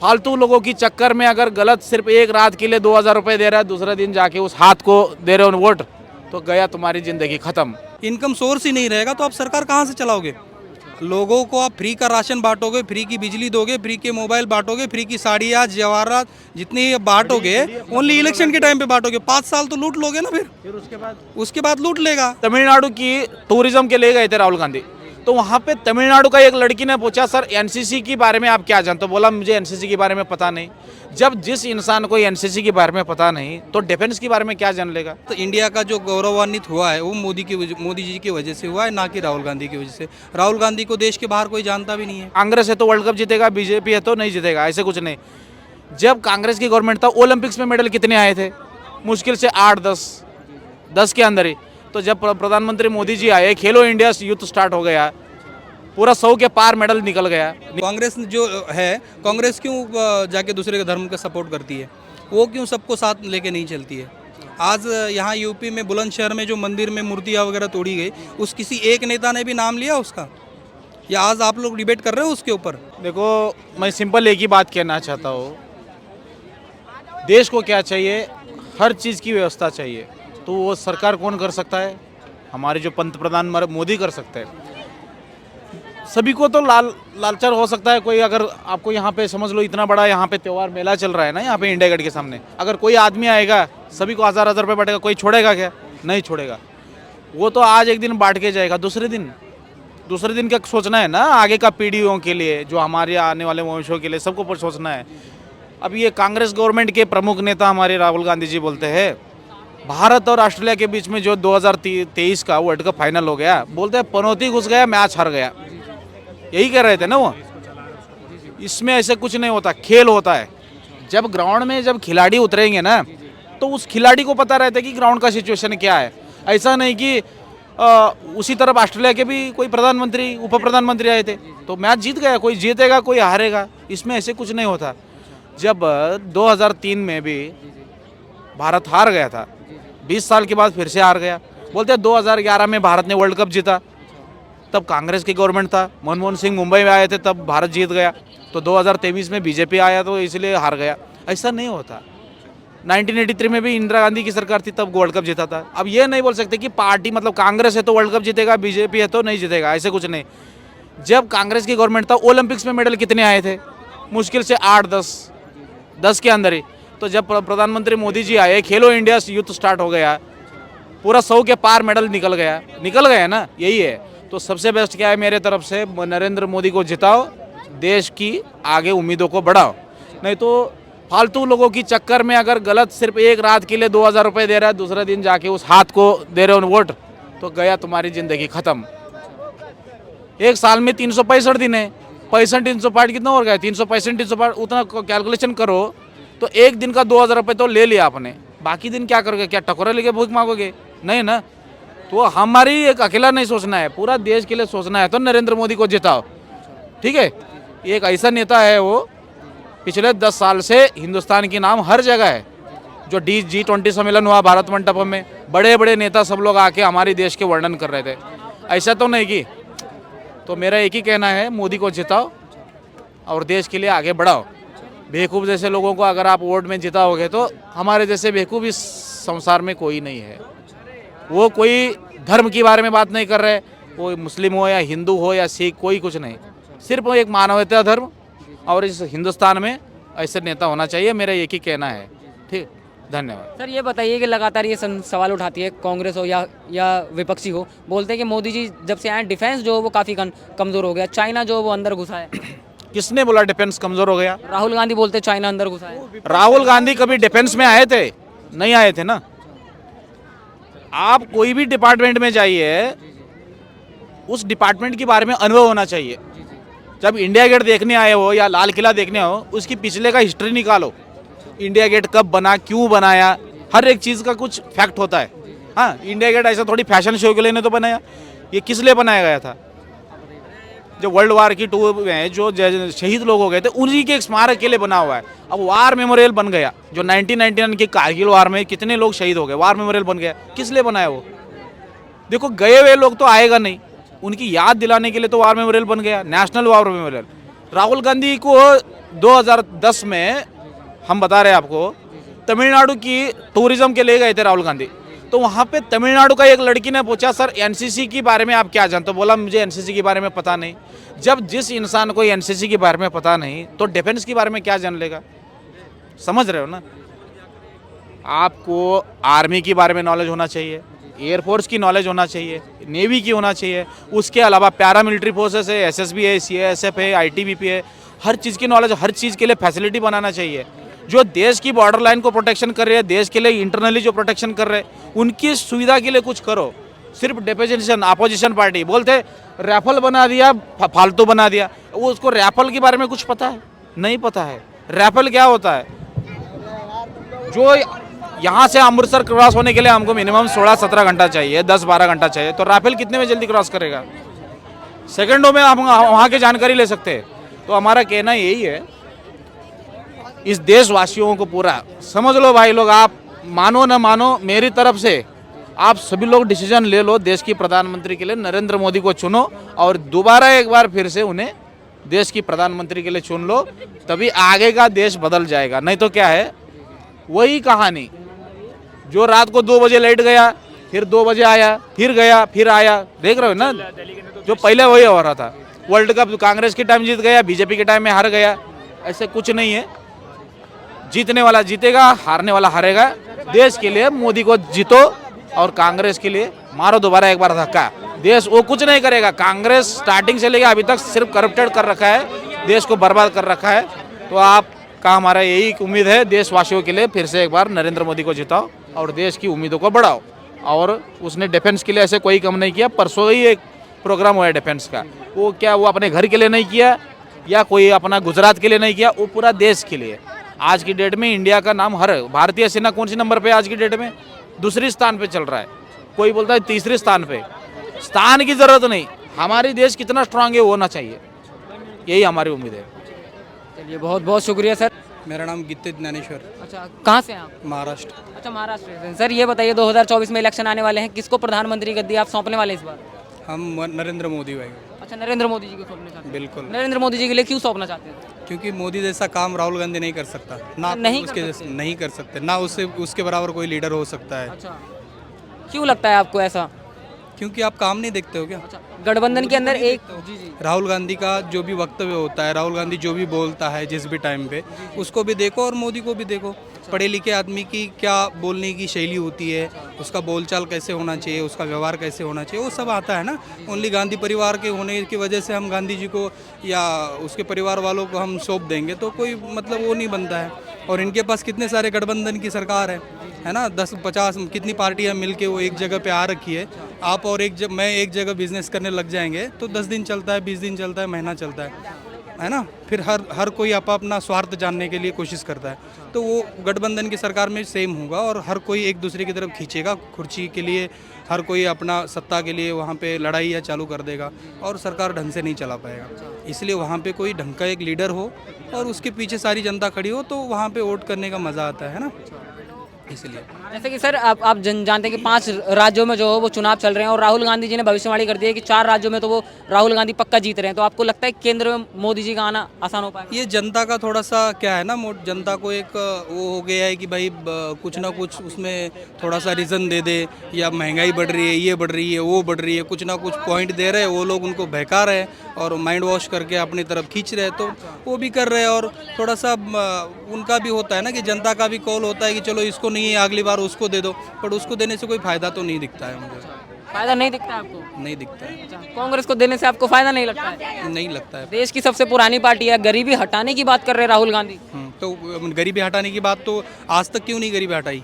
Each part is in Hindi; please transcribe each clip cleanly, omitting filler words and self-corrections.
फालतू लोगों की चक्कर में अगर गलत सिर्फ एक रात के लिए 2,000 रुपये दे रहा है, दूसरे दिन जाके उस हाथ को दे रहे हो वोट, तो गया तुम्हारी जिंदगी खत्म। इनकम सोर्स ही नहीं रहेगा तो आप सरकार कहाँ से चलाओगे? लोगों को आप फ्री का राशन बांटोगे, फ्री की बिजली दोगे, फ्री के मोबाइल बांटोगे, फ्री की साड़ियाँ जवाहरात जितनी बांटोगे ओनली इलेक्शन के टाइम पे बांटोगे। 5 साल तो लूट लोगे ना, फिर उसके बाद लूट लेगा। तमिलनाडु की टूरिज्म के लिए गए थे राहुल गांधी, तो वहाँ पे तमिलनाडु का एक लड़की ने पूछा, सर एनसीसी के बारे में आप क्या जानते हो? बोला मुझे एनसीसी के बारे में पता नहीं। जब जिस इंसान को एनसीसी के बारे में पता नहीं तो डिफेंस के बारे में क्या जान लेगा? तो इंडिया का जो गौरवान्वित हुआ है वो मोदी जी की वजह से हुआ है, ना कि राहुल गांधी की वजह से। राहुल गांधी को देश के बाहर कोई जानता भी नहीं है। कांग्रेस है तो वर्ल्ड कप जीतेगा, बीजेपी है तो नहीं जीतेगा, ऐसे कुछ नहीं। जब कांग्रेस की गवर्नमेंट था, ओलंपिक्स में मेडल कितने आए थे? मुश्किल से 8-10 के अंदर ही। तो जब प्रधानमंत्री मोदी जी आए, खेलो इंडिया यूथ स्टार्ट हो गया, पूरा 100 के पार मेडल निकल गया। कांग्रेस जो है, कांग्रेस क्यों जाके दूसरे के धर्म का सपोर्ट करती है? वो क्यों सबको साथ लेके नहीं चलती है? आज यहाँ यूपी में बुलंदशहर में जो मंदिर में मूर्तियाँ वगैरह तोड़ी गई, उस किसी एक नेता ने भी नाम लिया उसका? या आज आप लोग डिबेट कर रहे हो उसके ऊपर? देखो, मैं सिंपल एक ही बात कहना चाहता हूँ, देश को क्या चाहिए? हर चीज़ की व्यवस्था चाहिए। तो वो सरकार कौन कर सकता है? हमारे जो पंत प्रधान मोदी कर सकते हैं। सभी को तो लालचर हो सकता है कोई। अगर आपको यहाँ पे समझ लो इतना बड़ा यहाँ पे त्योहार मेला चल रहा है ना, यहाँ पे इंडिया गेट के सामने, अगर कोई आदमी आएगा सभी को 1000-1000 रुपये बांटेगा, कोई छोड़ेगा क्या? नहीं छोड़ेगा। वो तो आज एक दिन बांट के जाएगा, दूसरे दिन क्या सोचना है ना, आगे का पीढ़ियों के लिए, जो हमारे आने वाले वंशों के लिए, सबको सोचना है। अब ये कांग्रेस गवर्नमेंट के प्रमुख नेता हमारे राहुल गांधी जी बोलते हैं, भारत और ऑस्ट्रेलिया के बीच में जो 2023 का वर्ल्ड कप फाइनल हो गया, बोलते हैं पनौती घुस गया, मैच हार गया। यही कह रहे थे ना वो। इसमें ऐसे कुछ नहीं होता, खेल होता है। जब ग्राउंड में जब खिलाड़ी उतरेंगे ना, तो उस खिलाड़ी को पता रहता है कि ग्राउंड का सिचुएशन क्या है। ऐसा नहीं कि उसी तरफ ऑस्ट्रेलिया के भी कोई प्रधानमंत्री, उप प्रधानमंत्री आए थे तो मैच जीत गया, कोई जीतेगा कोई हारेगा, इसमें ऐसे कुछ नहीं होता। जब 2003 में भी भारत हार गया था, 20 साल के बाद फिर से हार गया। बोलते हैं 2011 में भारत ने वर्ल्ड कप जीता, तब कांग्रेस की गवर्नमेंट था, मनमोहन सिंह मुंबई में आए थे, तब भारत जीत गया। तो 2023 में बीजेपी आया तो इसलिए हार गया, ऐसा नहीं होता। 1983 में भी इंदिरा गांधी की सरकार थी, तब वर्ल्ड कप जीता था। अब ये नहीं बोल सकते कि पार्टी मतलब कांग्रेस है तो वर्ल्ड कप जीतेगा, बीजेपी है तो नहीं जीतेगा, ऐसे कुछ नहीं। जब कांग्रेस की गवर्नमेंट था, ओलंपिक्स में मेडल कितने आए थे? मुश्किल से 8-10 के अंदर ही। तो जब प्रधानमंत्री मोदी जी आए, खेलो इंडिया यूथ स्टार्ट हो गया, पूरा 100 के पार मेडल निकल गया ना, यही है। तो सबसे बेस्ट क्या है मेरे तरफ से, नरेंद्र मोदी को जिताओ, देश की आगे उम्मीदों को बढ़ाओ। नहीं तो फालतू लोगों की चक्कर में अगर गलत सिर्फ एक रात के लिए 2,000 रुपये दे रहा है, दूसरे दिन जाके उस हाथ को दे रहे हो वोट, तो गया तुम्हारी जिंदगी खत्म। एक साल में 365 दिन है, 65 कितना हो गया? 365 उतना कैलकुलेशन करो तो एक दिन का 2,000 रुपये तो ले लिया आपने। बाकी दिन क्या करोगे? क्या टकोरा लेके भूख मांगोगे? नहीं ना। तो हमारी एक अकेला नहीं सोचना है, पूरा देश के लिए सोचना है। तो नरेंद्र मोदी को जिताओ, ठीक है। एक ऐसा नेता है, वो पिछले 10 साल से हिंदुस्तान की नाम हर जगह है। जो G20 सम्मेलन हुआ भारत मंडपम में, बड़े बड़े नेता सब लोग आके हमारे देश के वर्णन कर रहे थे, ऐसा तो नहीं कि। तो मेरा एक ही कहना है, मोदी को जिताओ और देश के लिए आगे बढ़ाओ। बेवकूफ़ जैसे लोगों को अगर आप वोट में जिताओगे तो हमारे जैसे बेवकूफ़ इस संसार में कोई नहीं है। वो कोई धर्म के बारे में बात नहीं कर रहे, कोई मुस्लिम हो या हिंदू हो या सिख, कोई कुछ नहीं। सिर्फ एक मानवता धर्म, और इस हिंदुस्तान में ऐसे नेता होना चाहिए, मेरा एक ही कहना है। ठीक, धन्यवाद। सर ये बताइए कि लगातार ये सवाल उठाती है कांग्रेस हो या विपक्षी हो, बोलते हैं कि मोदी जी जब से आए डिफेंस जो वो काफ़ी कमज़ोर हो गया, चाइना जो वो अंदर घुसा है। किसने बोला डिफेंस कमज़ोर हो गया? राहुल गांधी बोलते हैं चाइना अंदर घुसा है। राहुल गांधी कभी डिफेंस में आए थे? नहीं आए थे ना। आप कोई भी डिपार्टमेंट में जाइए, उस डिपार्टमेंट के बारे में अनुभव होना चाहिए। जब इंडिया गेट देखने आए हो या लाल किला देखने हो, उसकी पिछले का हिस्ट्री निकालो। इंडिया गेट कब बना, क्यों बनाया, हर एक चीज़ का कुछ फैक्ट होता है। हाँ, इंडिया गेट ऐसा थोड़ी फैशन शो के लिए तो बनाया, ये किस लिए बनाया गया था? जो वर्ल्ड वार की 2 में जो शहीद लोग हो गए थे, उन्हीं के स्मारक के लिए बना हुआ है। अब वार मेमोरियल बन गया, जो 1999 के कारगिल वार में कितने लोग शहीद हो गए, वार मेमोरियल बन गया। किस लिए बनाया वो? देखो, गए हुए लोग तो आएगा नहीं, उनकी याद दिलाने के लिए तो वार मेमोरियल बन गया, national war memorial. Rahul Gandhi को 2010 में हम बता रहे हैं आपको, तमिलनाडु की टूरिज्म के लिए गए थे राहुल गांधी। तो वहाँ पे तमिलनाडु का एक लड़की ने पूछा, सर एनसीसी के बारे में आप क्या जानते हो? बोला मुझे एनसीसी के बारे में पता नहीं। जब जिस इंसान को एनसीसी के बारे में पता नहीं तो डिफेंस के बारे में क्या जान लेगा? समझ रहे हो ना? आपको आर्मी के बारे में नॉलेज होना चाहिए, एयरफोर्स की नॉलेज होना चाहिए, नेवी की होना चाहिए, उसके अलावा पैरामिलिट्री फोर्सेस है, एसएसबी है, सीएएसएफ है, आईटीबीपी है, हर चीज़ की नॉलेज, हर चीज़ के लिए फैसिलिटी बनाना चाहिए। जो देश की बॉर्डर लाइन को प्रोटेक्शन कर रहे हैं, देश के लिए इंटरनली जो प्रोटेक्शन कर रहे हैं, उनकी सुविधा के लिए कुछ करो। सिर्फ डिपोजिशन अपोजिशन पार्टी बोलते रैफल बना दिया, फालतू बना दिया। वो उसको रैफल के बारे में कुछ पता है? नहीं पता है। रैफल क्या होता है? जो यहाँ से अमृतसर क्रॉस होने के लिए हमको मिनिमम 16-17 घंटा चाहिए, 10-12 घंटा चाहिए, तो राफेल कितने में जल्दी क्रॉस करेगा? सेकंडों में हम वहाँ की जानकारी ले सकते हैं। तो हमारा कहना यही है, इस देशवासियों को पूरा समझ लो भाई लोग, आप मानो न मानो, मेरी तरफ से आप सभी लोग डिसीजन ले लो, देश की प्रधानमंत्री के लिए नरेंद्र मोदी को चुनो और दोबारा एक बार फिर से उन्हें देश की प्रधानमंत्री के लिए चुन लो, तभी आगे का देश बदल जाएगा। नहीं तो क्या है, वही कहानी जो रात को 2 बजे लेट गया, फिर 2 बजे आया, फिर गया, फिर आया, देख रहे हो ना? जो पहले वही हो रहा था। वर्ल्ड कप कांग्रेस के टाइम जीत गया, बीजेपी के टाइम में हार गया, ऐसे कुछ नहीं है। जीतने वाला जीतेगा, हारने वाला हारेगा। देश के लिए मोदी को जीतो और कांग्रेस के लिए मारो दोबारा एक बार धक्का। देश वो कुछ नहीं करेगा। कांग्रेस स्टार्टिंग से लेकर अभी तक सिर्फ करप्टेड कर रखा है, देश को बर्बाद कर रखा है। तो आपका हमारा यही उम्मीद है, देशवासियों के लिए फिर से एक बार नरेंद्र मोदी को जिताओ और देश की उम्मीदों को बढ़ाओ। और उसने डिफेंस के लिए ऐसे कोई कम नहीं किया। परसों ही एक प्रोग्राम हुआ है डिफेंस का, वो क्या वो अपने घर के लिए नहीं किया या कोई अपना गुजरात के लिए नहीं किया, वो पूरा देश के लिए। आज की डेट में इंडिया का नाम, हर भारतीय सेना कौन सी नंबर पे आज की डेट में? दूसरी स्थान पे चल रहा है, कोई बोलता है तीसरे स्थान पे। स्थान की जरूरत नहीं, हमारी देश कितना स्ट्रांग है वो होना चाहिए, यही हमारी उम्मीद है। चलिए, बहुत बहुत शुक्रिया सर। मेरा नाम गीते ज्ञानेश्वर, अच्छा, कहाँ से हैं आप? महाराष्ट्र। अच्छा, महाराष्ट्र से। सर ये बताइए, 2024 में इलेक्शन आने वाले हैं, किसको प्रधानमंत्री गद्दी आप सौंपने वाले इस बार? हम नरेंद्र मोदी भाई। अच्छा, नरेंद्र मोदी जी को सौंपना चाहते हैं? बिल्कुल, नरेंद्र मोदी जी के लिए क्यों सौंपना चाहते हैं? क्योंकि मोदी जैसा काम राहुल गांधी नहीं कर सकता ना, नहीं उसके कर जैसे नहीं कर सकते ना, उसके बराबर कोई लीडर हो सकता है। अच्छा, क्यों लगता है आपको ऐसा? क्योंकि आप काम नहीं देखते हो क्या? अच्छा, गठबंधन के अंदर एक जी राहुल गांधी का जो भी वक्तव्य होता है, राहुल गांधी जो भी बोलता है जिस भी टाइम पे, उसको भी देखो और मोदी को भी देखो। पढ़े लिखे आदमी की क्या बोलने की शैली होती है, उसका बोलचाल कैसे होना चाहिए, उसका व्यवहार कैसे होना चाहिए, वो सब आता है ना। ओनली गांधी परिवार के होने की वजह से हम गांधी जी को या उसके परिवार वालों को हम सौंप देंगे तो कोई मतलब वो नहीं बनता है। और इनके पास कितने सारे गठबंधन की सरकार है ना, 10-50 कितनी पार्टियां मिलके वो एक जगह पे आ रखी है। आप और मैं एक जगह बिजनेस करने लग जाएंगे तो 10 दिन चलता है, 20 दिन चलता है, महीना चलता है ना। फिर हर कोई अपना स्वार्थ जानने के लिए कोशिश करता है। तो वो गठबंधन की सरकार में सेम होगा और हर कोई एक दूसरे की तरफ खींचेगा कुर्सी के लिए, हर कोई अपना सत्ता के लिए वहाँ पे लड़ाई चालू कर देगा और सरकार ढंग से नहीं चला पाएगा। इसलिए वहाँ पे कोई ढंग का एक लीडर हो और उसके पीछे सारी जनता खड़ी हो तो वहाँ पे वोट करने का मज़ा आता है ना, इसलिए। जैसे कि सर आप जानते हैं कि 5 राज्यों में जो वो चुनाव चल रहे हैं और राहुल गांधी जी ने भविष्यवाणी कर दी है कि 4 राज्यों में तो वो राहुल गांधी पक्का जीत रहे हैं। तो आपको लगता है केंद्र में मोदी जी का आना आसान हो पाएगा? ये जनता का थोड़ा सा क्या है ना, जनता को एक वो हो गया है कि भाई कुछ ना कुछ उसमें थोड़ा सा रीज़न दे दे, या महंगाई बढ़ रही है, ये बढ़ रही है, वो बढ़ रही है, कुछ ना कुछ पॉइंट दे रहे हैं, वो लोग उनको बहका रहे हैं और माइंड वॉश करके अपनी तरफ खींच रहे हैं, तो वो भी कर रहे हैं। और थोड़ा सा उनका भी होता है ना कि जनता का भी कॉल होता है कि चलो इसको नहीं, अगली बार उसको दे दो, पर उसको देने से कोई फायदा तो नहीं दिखता है मुझे। फायदा नहीं दिखता आपको? नहीं दिखता है। अच्छा, कांग्रेस को देने से आपको फायदा नहीं लगता है? नहीं लगता है। देश की सबसे पुरानी पार्टी है, गरीबी हटाने की बात कर रहे हैं राहुल गांधी। तो गरीबी हटाने की बात तो आज तक क्यों नहीं गरीबी हटाई?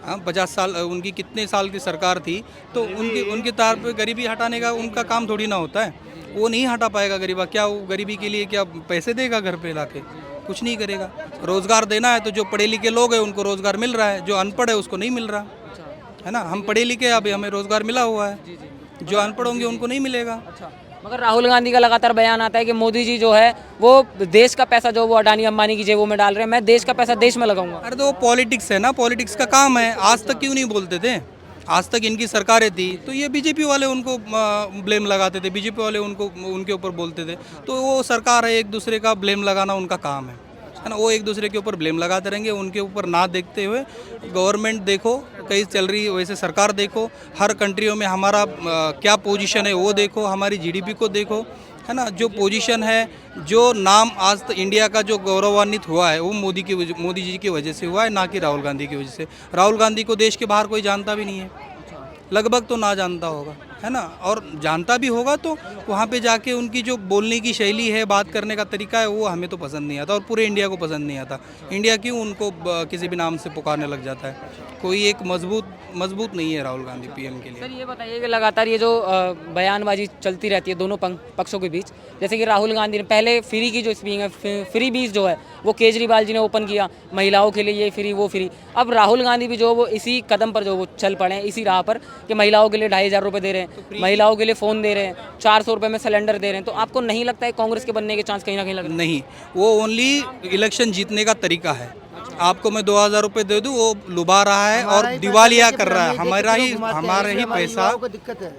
हाँ, 50 साल उनकी कितने साल की सरकार थी, तो उनके तार पे गरीबी हटाने का उनका काम थोड़ी ना होता है। वो नहीं हटा पाएगा गरीबा। क्या वो गरीबी के लिए क्या पैसे देगा घर पे लाके? कुछ नहीं करेगा। रोजगार देना है तो जो पढ़े लिखे लोग हैं उनको रोजगार मिल रहा है, जो अनपढ़ है उसको नहीं मिल रहा है ना। हम पढ़े लिखे, अभी हमें रोजगार मिला हुआ है, जो अनपढ़ होंगे उनको नहीं मिलेगा। मगर राहुल गांधी का लगातार बयान आता है कि मोदी जी जो है वो देश का पैसा जो वो अडानी अंबानी की जेबों में डाल रहे हैं, मैं देश का पैसा देश में लगाऊंगा। अरे तो वो पॉलिटिक्स है ना, पॉलिटिक्स का काम है। आज तक क्यों नहीं बोलते थे? आज तक इनकी सरकारें थी तो ये बीजेपी वाले उनको ब्लेम लगाते थे, बीजेपी वाले उनको उनके ऊपर बोलते थे। तो वो सरकार है, एक दूसरे का ब्लेम लगाना उनका काम है ना। वो एक दूसरे के ऊपर ब्लेम लगाते रहेंगे, उनके ऊपर ना देखते हुए गवर्नमेंट देखो कहीं चल रही है, वैसे सरकार देखो, हर कंट्रियों में हमारा क्या पोजीशन है वो देखो, हमारी जीडीपी को देखो, है ना। जो पोजीशन है, जो नाम आज तक इंडिया का जो गौरवान्वित हुआ है वो मोदी जी की वजह से हुआ है, ना कि राहुल गांधी की वजह से। राहुल गांधी को देश के बाहर कोई जानता भी नहीं है, लगभग तो ना जानता होगा, है ना। और जानता भी होगा तो वहाँ पे जाके उनकी जो बोलने की शैली है, बात करने का तरीका है, वो हमें तो पसंद नहीं आता और पूरे इंडिया को पसंद नहीं आता। इंडिया क्यों उनको किसी भी नाम से पुकारने लग जाता है। कोई एक मजबूत नहीं है राहुल गांधी पीएम के लिए। सर ये बताइए कि लगातार ये जो बयानबाजी चलती रहती है दोनों पक्षों के बीच, जैसे कि राहुल गांधी ने पहले फ्री की जो स्कीम है, फ्री बीज जो है वो केजरीवाल जी ने ओपन किया, महिलाओं के लिए ये फ्री वो फ्री। अब राहुल गांधी भी जो वो इसी कदम पर जो वो चल पड़े हैं, इसी राह पर कि महिलाओं के लिए 2,500 रुपये दे रहे हैं, महिलाओं के लिए फ़ोन दे रहे हैं, 400 रुपये में सिलेंडर दे रहे हैं। तो आपको नहीं लगता है कांग्रेस के बनने के चांस कहीं ना कहीं लग रहे हैं? नहीं, वो ओनली इलेक्शन जीतने का तरीका है। आपको मैं 2,000 रुपये दे दूँ, वो लुभा रहा है और दिवालिया कर रहा है। हमारा ही पैसा।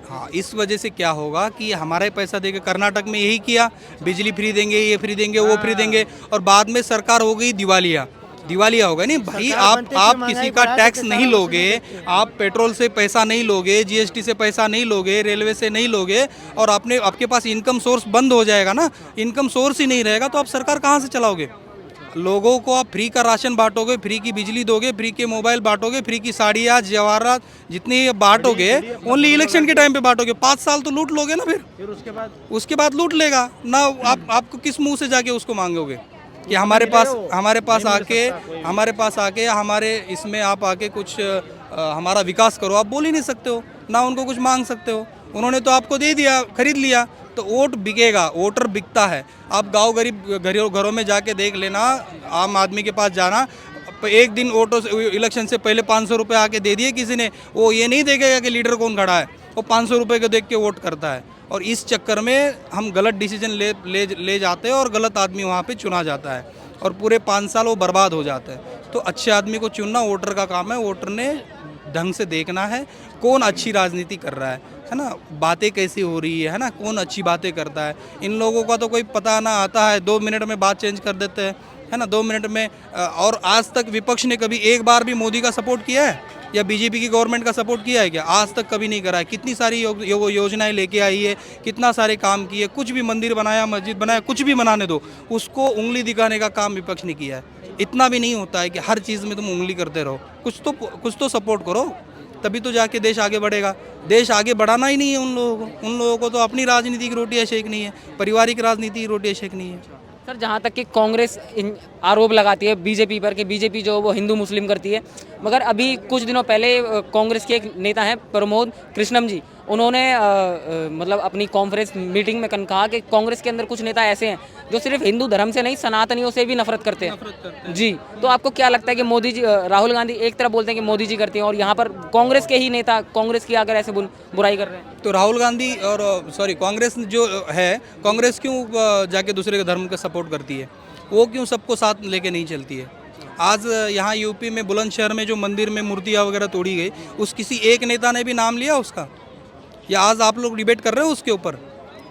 हाँ, इस वजह से क्या होगा कि हमारा ही पैसा देके कर्नाटक में यही किया, बिजली फ्री देंगे, ये फ्री देंगे, वो फ्री देंगे, और बाद में सरकार हो गई दिवालिया होगा। नहीं भाई, आप किसी का टैक्स नहीं लोगे, आप पेट्रोल से पैसा नहीं लोगे, जीएसटी से पैसा नहीं लोगे, रेलवे से नहीं लोगे, और आपके पास इनकम सोर्स बंद हो जाएगा ना, इनकम सोर्स ही नहीं रहेगा तो आप सरकार कहाँ से चलाओगे। लोगों को आप फ्री का राशन बांटोगे, फ्री की बिजली दोगे, फ्री के मोबाइल बांटोगे, फ्री की साड़ियाँ जवाहरात जितनी बांटोगे ओनली इलेक्शन के टाइम पे बांटोगे। 5 साल तो लूट लोगे ना, फिर उसके बाद लूट लेगा ना। आपको किस मुंह से जाके उसको मांगोगे कि हमारे पास आके हमारे इसमें आप आके कुछ हमारा विकास करो। आप बोल ही नहीं सकते हो ना, उनको कुछ मांग सकते हो। उन्होंने तो आपको दे दिया, खरीद लिया, तो वोट बिकेगा, वोटर बिकता है। आप गांव गरीब घरों में जाके देख लेना, आम आदमी के पास जाना, एक दिन वोटों इलेक्शन से पहले 500 रुपये आके दे दिए किसी ने, वो ये नहीं देखेगा कि लीडर कौन खड़ा है, वो 500 रुपये को देख के वोट करता है। और इस चक्कर में हम गलत डिसीजन ले जाते हैं और गलत आदमी वहाँ पे चुना जाता है और पूरे 5 साल वो बर्बाद हो जाता है। तो अच्छे आदमी को चुनना वोटर का काम है। वोटर ने ढंग से देखना है कौन अच्छी राजनीति कर रहा है ना, बातें कैसी हो रही है ना, कौन अच्छी बातें करता है। इन लोगों का तो कोई पता ना आता है, 2 मिनट में बात चेंज कर देते हैं, है ना, 2 मिनट में। और आज तक विपक्ष ने कभी एक बार भी मोदी का सपोर्ट किया है या बीजेपी की गवर्नमेंट का सपोर्ट किया है क्या? आज तक कभी नहीं करा है। कितनी सारी योजनाएं लेके आई है, कितना सारे काम किए, कुछ भी मंदिर बनाया, मस्जिद बनाया, कुछ भी बनाने दो, उसको उंगली दिखाने का काम विपक्ष ने किया है। इतना भी नहीं होता है कि हर चीज़ में तुम उंगली करते रहो, कुछ तो सपोर्ट करो, तभी तो जाके देश आगे बढ़ेगा। देश आगे बढ़ाना ही नहीं है उन लोगों को तो अपनी राजनीति की रोटियाँ सेकनी है, पारिवारिक राजनीति की रोटियाँ सेकनी है। सर जहाँ तक कि कांग्रेस आरोप लगाती है बीजेपी पर कि बीजेपी जो वो हिंदू मुस्लिम करती है, मगर अभी कुछ दिनों पहले कांग्रेस के एक नेता हैं प्रमोद कृष्णम जी, उन्होंने मतलब अपनी कॉन्फ्रेंस मीटिंग में कहा कि कांग्रेस के अंदर कुछ नेता ऐसे हैं जो सिर्फ हिंदू धर्म से नहीं सनातनियों से भी नफरत करते हैं। जी, तो आपको क्या लगता है कि मोदी जी, राहुल गांधी एक तरफ बोलते हैं कि मोदी जी करते हैं और यहाँ पर कांग्रेस के ही नेता कांग्रेस की अगर ऐसे बुराई कर रहे हैं? तो राहुल गांधी और कांग्रेस जो है, कांग्रेस क्यों जाके दूसरे के धर्म का सपोर्ट करती है? वो क्यों सबको साथ लेके नहीं चलती है? आज यहाँ यूपी में बुलंदशहर में जो मंदिर में मूर्तियाँ वगैरह तोड़ी गई, उस किसी एक नेता ने भी नाम लिया उसका? या आज आप लोग डिबेट कर रहे हो उसके ऊपर?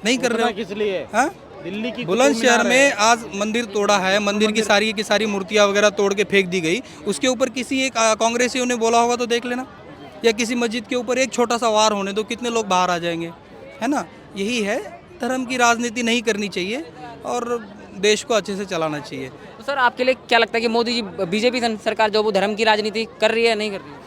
नहीं कर रहे हो। किस लिए? हाँ, दिल्ली की बुलंदशहर में आज मंदिर तोड़ा है, मंदिर की सारी मूर्तियाँ वगैरह तोड़ के फेंक दी गई, उसके ऊपर किसी एक कांग्रेसियों ने बोला होगा तो देख लेना। या किसी मस्जिद के ऊपर एक छोटा सा वार होने दो, कितने लोग बाहर आ जाएंगे, है ना। यही है, धर्म की राजनीति नहीं करनी चाहिए और देश को अच्छे से चलाना चाहिए। तो सर आपके लिए क्या लगता है कि मोदी जी, बीजेपी सरकार जो वो धर्म की राजनीति कर रही है नहीं कर रही है?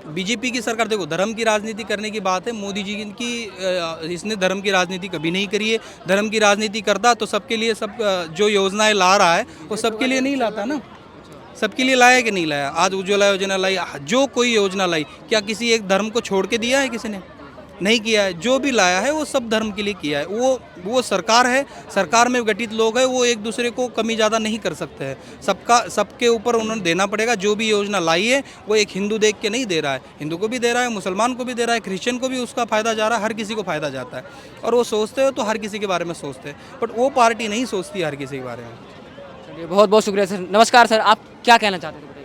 बीजेपी की सरकार, देखो धर्म की राजनीति करने की बात है, मोदी जी की इसने धर्म की राजनीति कभी नहीं करी है। धर्म की राजनीति करता तो सबके लिए, सब जो योजनाएं ला रहा है वो सबके लिए नहीं लाता ना। सबके लिए लाया कि नहीं लाया? आज उज्ज्वला योजना लाई, जो कोई योजना लाई, क्या किसी एक धर्म को छोड़ के दिया है किसी ने? नहीं किया है। जो भी लाया है वो सब धर्म के लिए किया है। वो सरकार है, सरकार में गठित लोग हैं, वो एक दूसरे को कमी ज़्यादा नहीं कर सकते हैं। सबके ऊपर उन्होंने देना पड़ेगा। जो भी योजना लाई है वो एक हिंदू देख के नहीं दे रहा है, हिंदू को भी दे रहा है, मुसलमान को भी दे रहा है, क्रिश्चियन को भी उसका फ़ायदा जा रहा है, हर किसी को फ़ायदा जाता है। और वो सोचते हो तो हर किसी के बारे में सोचते हैं, बट वो पार्टी नहीं सोचती हर किसी के बारे में। चलिए, बहुत बहुत शुक्रिया सर। नमस्कार सर, आप क्या कहना चाहते थे?